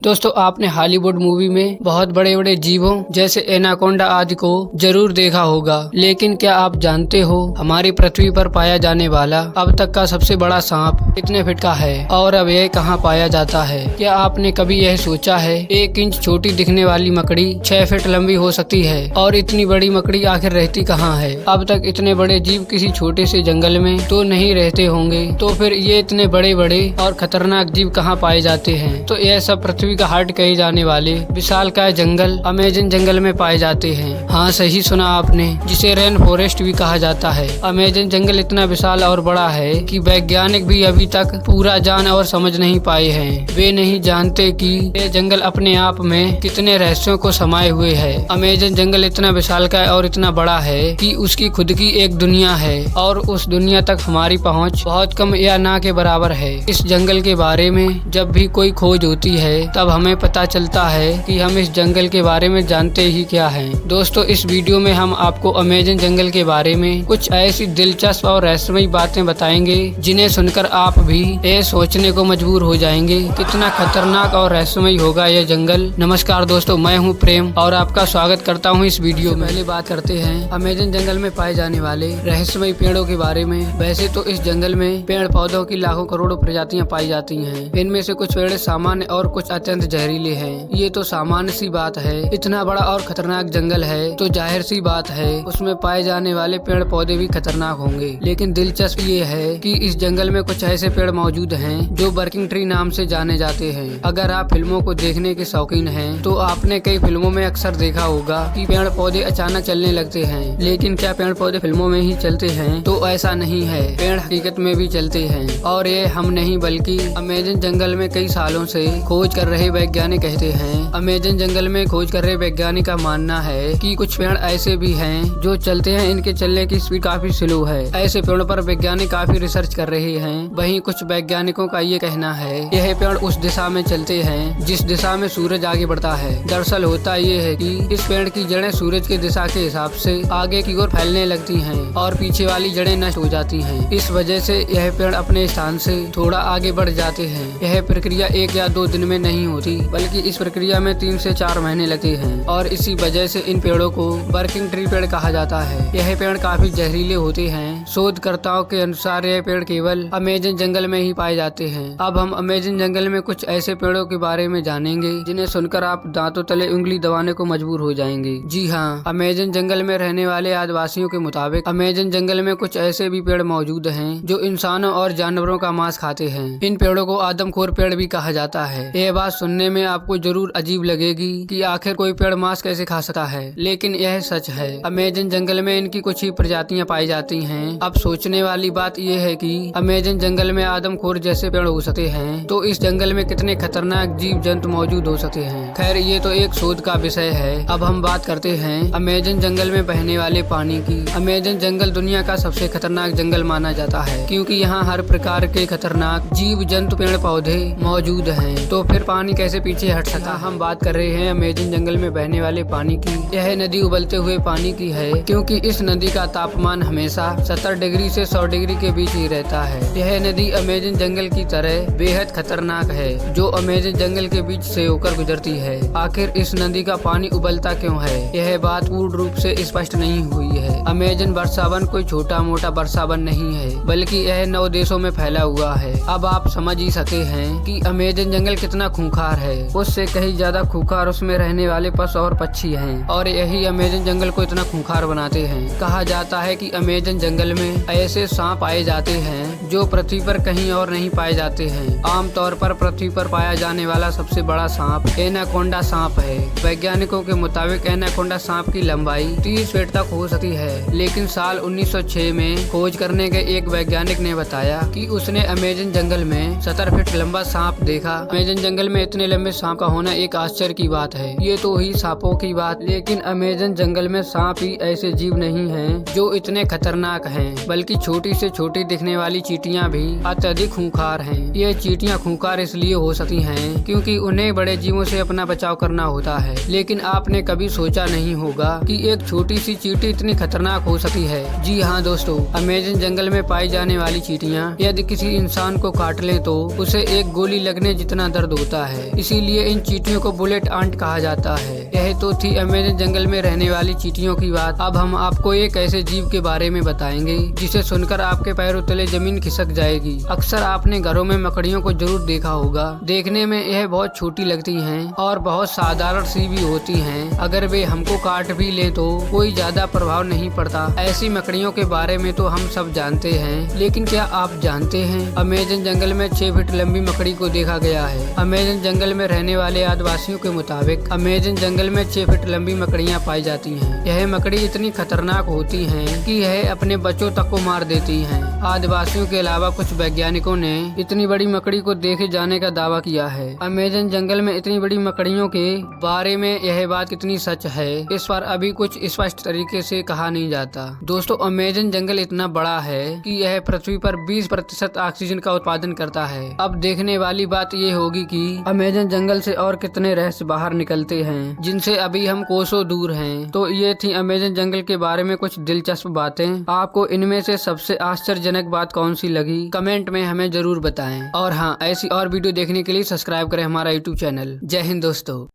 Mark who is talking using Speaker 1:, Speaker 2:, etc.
Speaker 1: दोस्तों आपने Hollywood movie में बहुत बड़े बड़े जीवों जैसे एनाकोंडा आदि को जरूर देखा होगा, लेकिन क्या आप जानते हो हमारी पृथ्वी पर पाया जाने वाला अब तक का सबसे बड़ा सांप कितने फीट का है और अब यह कहाँ पाया जाता है? क्या आपने कभी यह सोचा है 1 इंच छोटी दिखने वाली मकड़ी 6 फीट लंबी हो सकती है और इतनी बड़ी मकड़ी आखिर रहती कहाँ है? अब तक इतने बड़े जीव किसी छोटे से जंगल में तो नहीं रहते होंगे, तो फिर ये इतने बड़े बड़े और खतरनाक जीव कहाँ पाए जाते हैं? तो यह सब पृथ्वी का हार्ट कहे जाने वाले विशालकाय जंगल अमेजन जंगल में पाए जाते हैं। हाँ सही सुना आपने, जिसे रेन फॉरेस्ट भी कहा जाता है। अमेजन जंगल इतना विशाल और बड़ा है कि वैज्ञानिक भी अभी तक पूरा जान और समझ नहीं पाए हैं। वे नहीं जानते कि ये जंगल अपने आप में कितने रहस्यों को समाये हुए है। अमेजन जंगल इतना विशालकाय और इतना बड़ा है कि उसकी खुद की एक दुनिया है और उस दुनिया तक हमारी पहुँच बहुत कम या ना के बराबर है। इस जंगल के बारे में जब भी कोई खोज होती है तब हमें पता चलता है कि हम इस जंगल के बारे में जानते ही क्या हैं। दोस्तों इस वीडियो में हम आपको अमेजन जंगल के बारे में कुछ ऐसी दिलचस्प और रहस्यमयी बातें बताएंगे जिन्हें सुनकर आप भी ये सोचने को मजबूर हो जाएंगे कितना खतरनाक और रहस्यमयी होगा यह जंगल। नमस्कार दोस्तों, मैं हूं प्रेम और आपका स्वागत करता हूं इस वीडियो में। पहले बात करते हैं अमेजन जंगल में पाए जाने वाले रहस्यमयी पेड़ों के बारे में। वैसे तो इस जंगल में पेड़ पौधों की लाखों करोड़ों प्रजातियां पाई जाती हैं। इनमें से कुछ पेड़ सामान्य और कुछ अत्यंत जहरीले हैं। ये तो सामान्य सी बात है, इतना बड़ा और खतरनाक जंगल है तो जाहिर सी बात है उसमें पाए जाने वाले पेड़ पौधे भी खतरनाक होंगे। लेकिन दिलचस्प ये है कि इस जंगल में कुछ ऐसे पेड़ मौजूद हैं जो वर्किंग ट्री नाम से जाने जाते हैं। अगर आप फिल्मों को देखने के शौकीन हैं तो आपने कई फिल्मों में अक्सर देखा होगा कि पेड़ पौधे अचानक चलने लगते हैं। लेकिन क्या पेड़ पौधे फिल्मों में ही चलते हैं? तो ऐसा नहीं है, पेड़ हकीकत में भी चलते हैं। और ये हम नहीं बल्कि अमेजन जंगल में कई सालों से खोज कर रहे वैज्ञानिक कहते हैं। अमेजन जंगल में खोज कर रहे वैज्ञानिक का मानना है कि कुछ पेड़ ऐसे भी हैं जो चलते हैं, इनके चलने की स्पीड काफी स्लो है। ऐसे पेड़ों पर वैज्ञानिक काफी रिसर्च कर रहे हैं। वहीं कुछ वैज्ञानिकों का ये कहना है यह पेड़ उस दिशा में चलते हैं जिस दिशा में सूरज आगे बढ़ता है। दरअसल होता ये है कि इस पेड़ की जड़ें सूरज की दिशा के हिसाब से आगे की ओर फैलने लगती हैं और पीछे वाली जड़ें नष्ट हो जाती हैं। इस वजह से यह पेड़ अपने स्थान से थोड़ा आगे बढ़ जाते हैं। यह प्रक्रिया 1 या 2 दिन में नहीं होती बल्कि इस प्रक्रिया में 3 से 4 महीने लगते हैं और इसी वजह से इन पेड़ों को वर्किंग ट्री पेड़ कहा जाता है। यह पेड़ काफी जहरीले होते हैं। शोधकर्ताओं के अनुसार यह पेड़ केवल अमेजन जंगल में ही पाए जाते हैं। अब हम अमेजन जंगल में कुछ ऐसे पेड़ों के बारे में जानेंगे जिन्हें सुनकर आप दांतों तले उंगली दबाने को मजबूर हो जाएंगे। जी हाँ, अमेजन जंगल में रहने वाले आदिवासियों के मुताबिक अमेजन जंगल में कुछ ऐसे भी पेड़ मौजूद हैं जो इंसानों और जानवरों का मांस खाते हैं। इन पेड़ों को आदमखोर पेड़ भी कहा जाता है। यह बात सुनने में आपको जरूर अजीब लगेगी कि आखिर कोई पेड़ मांस कैसे खा सकता है, लेकिन यह सच है। अमेजन जंगल में इनकी कुछ ही प्रजातियां पाई जाती हैं। अब सोचने वाली बात यह है कि अमेजन जंगल में आदमखोर जैसे पेड़ हो सकते हैं तो इस जंगल में कितने खतरनाक जीव जंतु मौजूद हो सकते हैं। खैर ये तो एक शोध का विषय है। अब हम बात करते हैं अमेजन जंगल में बहने वाले पानी की। अमेजन जंगल दुनिया का सबसे खतरनाक जंगल माना जाता है क्योंकि यहाँ हर प्रकार के खतरनाक जीव जंतु पेड़ पौधे मौजूद हैं। तो फिर पानी कैसे पीछे हट सका? हम बात कर रहे हैं अमेजन जंगल में बहने वाले पानी की। यह नदी उबलते हुए पानी की है क्योंकि इस नदी का तापमान हमेशा 70 डिग्री से 100 डिग्री के बीच ही रहता है। यह नदी अमेजन जंगल की तरह बेहद खतरनाक है जो अमेजन जंगल के बीच से होकर गुजरती है। आखिर इस नदी का पानी उबलता क्यों है, यह बात पूर्ण रूप से स्पष्ट नहीं हुई है। अमेजन वर्षावन कोई छोटा मोटा वर्षावन नहीं है बल्कि यह 9 देशों में फैला हुआ है। अब आप समझ ही सके हैं कि अमेजन जंगल कितना खूंखार है। उससे कहीं ज्यादा खूंखार उसमें रहने वाले पशु और पक्षी हैं और यही अमेजन जंगल को इतना खूंखार बनाते हैं। कहा जाता है कि अमेजन जंगल में ऐसे सांप पाए जाते हैं जो पृथ्वी पर कहीं और नहीं पाए जाते हैं। आमतौर पर पृथ्वी पर पाया जाने वाला सबसे बड़ा सांप एनाकोंडा सांप है। वैज्ञानिकों के मुताबिक एनाकोंडा सांप की लंबाई 30 फीट तक हो सकती है। लेकिन साल 1906 में खोज करने के एक वैज्ञानिक ने बताया कि उसने अमेजन जंगल में 70 फीट लंबा सांप देखा। अमेजन जंगल में इतने लंबे सांप का होना एक आश्चर्य की बात है। ये तो ही सांपों की बात, लेकिन अमेजन जंगल में सांप ही ऐसे जीव नहीं हैं जो इतने खतरनाक हैं, बल्कि छोटी से छोटी दिखने वाली चींटियां भी अत्यधिक खूंखार हैं। ये चींटियां खूंखार इसलिए हो सकती हैं क्योंकि उन्हें बड़े जीवों से अपना बचाव करना होता है। लेकिन आपने कभी सोचा नहीं होगा कि एक छोटी सी चींटी इतनी खतरनाक हो सकती है। जी हाँ दोस्तों, अमेजन जंगल में पाई जाने वाली चींटियां यदि किसी इंसान को काट ले तो उसे एक गोली लगने जितना दर्द होता है। है, इसीलिए इन चींटियों को बुलेट आंट कहा जाता है। यह तो थी अमेज़न जंगल में रहने वाली चींटियों की बात। अब हम आपको एक ऐसे जीव के बारे में बताएंगे जिसे सुनकर आपके पैरों तले जमीन खिसक जाएगी। अक्सर आपने घरों में मकड़ियों को जरूर देखा होगा। देखने में यह बहुत छोटी लगती हैं और बहुत साधारण सी भी होती हैं। अगर वे हमको काट भी ले तो कोई ज्यादा प्रभाव नहीं पड़ता। ऐसी मकड़ियों के बारे में तो हम सब जानते हैं, लेकिन क्या आप जानते हैं अमेज़न जंगल में 6 फीट लंबी मकड़ी को देखा गया है। अमेज़न जंगल में रहने वाले आदिवासियों के मुताबिक अमेज़न जंगल में 6 फीट लंबी मकड़ियां पाई जाती हैं। यह मकड़ी इतनी खतरनाक होती हैं कि यह अपने बच्चों तक को मार देती हैं। आदिवासियों के अलावा कुछ वैज्ञानिकों ने इतनी बड़ी मकड़ी को देखे जाने का दावा किया है। अमेज़न जंगल में इतनी बड़ी मकड़ियों के बारे में यह बात कितनी सच है, इस पर अभी कुछ स्पष्ट तरीके से कहा नहीं जाता। दोस्तों, अमेज़न जंगल इतना बड़ा है कि यह पृथ्वी पर 20% ऑक्सीजन का उत्पादन करता है। अब देखने वाली बात ये होगी कि अमेज़न जंगल से और कितने रहस्य बाहर निकलते हैं जिनसे अभी हम कोसों दूर हैं। तो ये थी अमेज़न जंगल के बारे में कुछ दिलचस्प बातें। आपको इनमें से सबसे आश्चर्यजनक बात कौन सी लगी, कमेंट में हमें जरूर बताएं। और हाँ, ऐसी और वीडियो देखने के लिए सब्सक्राइब करें हमारा यूट्यूब चैनल। जय हिंद दोस्तों।